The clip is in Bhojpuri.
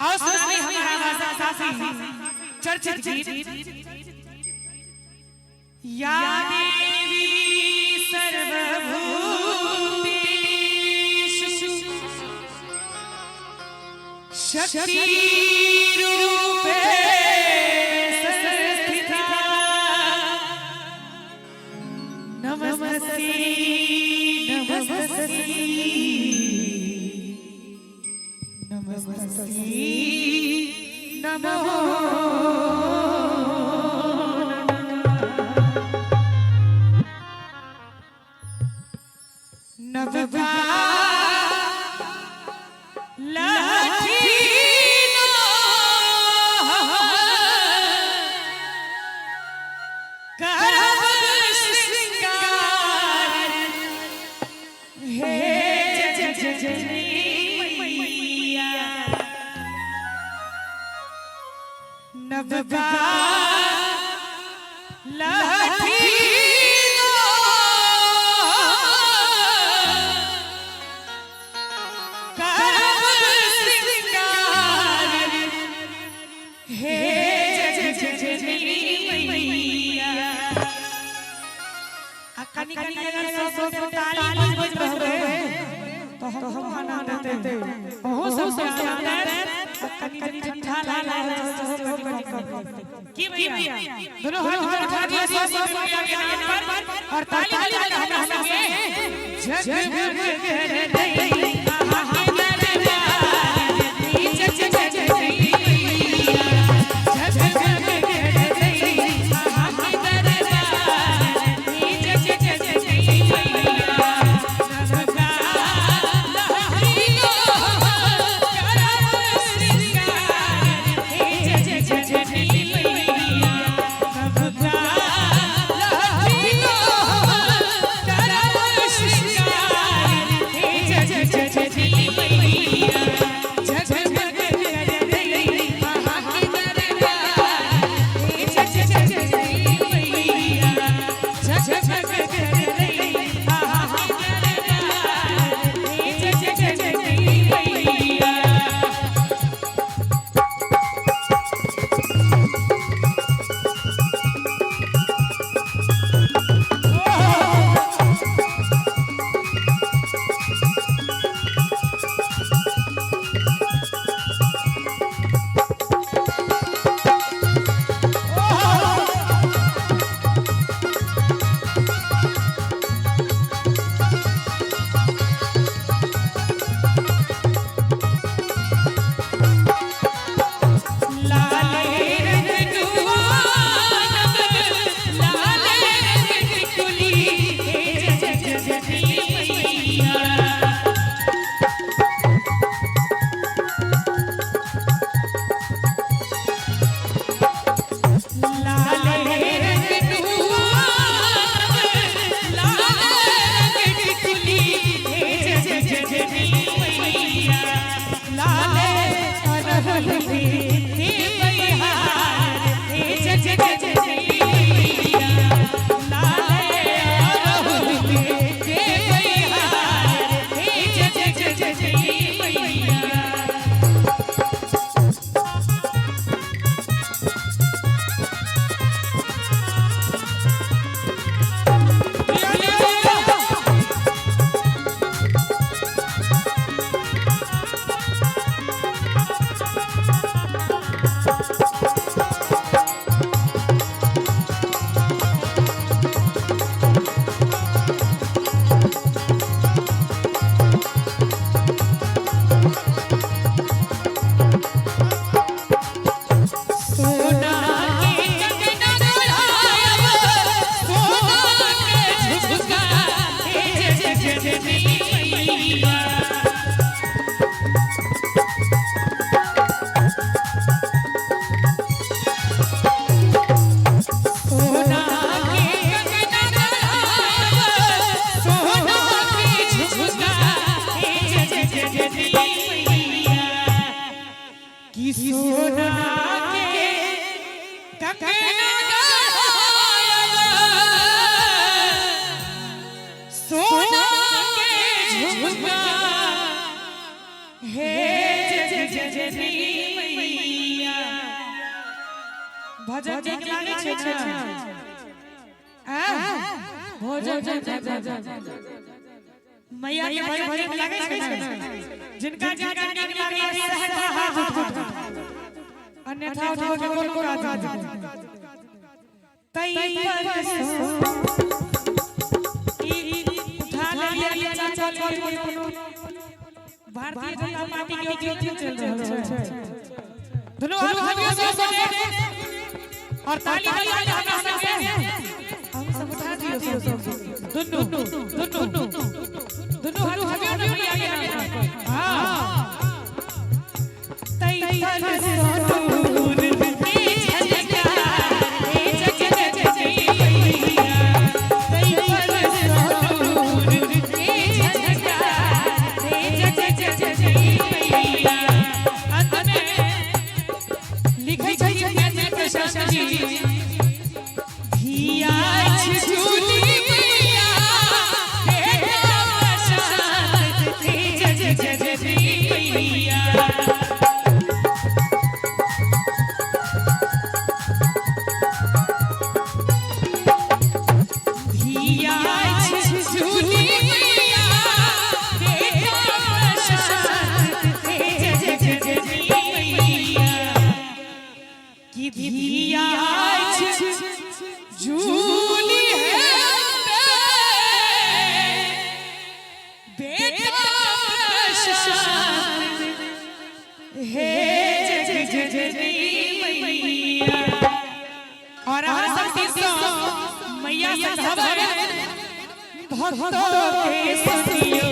आओ सुनाए हमारा काफी चर्चित गीत या देवी सर्वभूतेषु शक्ति रूपे संस्थिता नमस्ते नमस्ते नमस्ते नमो नवगा लठीनो करब श्रृंगार हे जननी मैया नवगा लठीनो कनी कनी अगर सो ताली बज रहबे तो हम आनंद देते ओहो सब आनंद कनी कनी ठंडा ला की भैया दोनों हाथ उठा दिए सो मैया के नाम पर और ताली बजाना हम संगे जग गई जननी मैया भजन जे लागे छै भजन मैया के भजन लागे छै जिनका जिनका नीक लागे सहता हाथ अन्यथा उठाओ के कोनो काज तई पर उठा लिया चाचा कोनो भारतीय जनता पार्टी के उपयोग चल रहल छै दोनों हाथ भाइयों से और ताली बजाइए हमरा संगे हम सब उठा दियो सब दोनों हाथ भाइयों ने मैया के हां तई पर सोनूर के झलकार हे जगत जय मैया तई पर सोनूर के झलकार हे जगत जय मैया अंत में लिखै छै ज्ञान प्रशासन जी धिया झूली मैया हे प्रशासन हे जगत जय मैया और मैया से भक्तों के सुनियो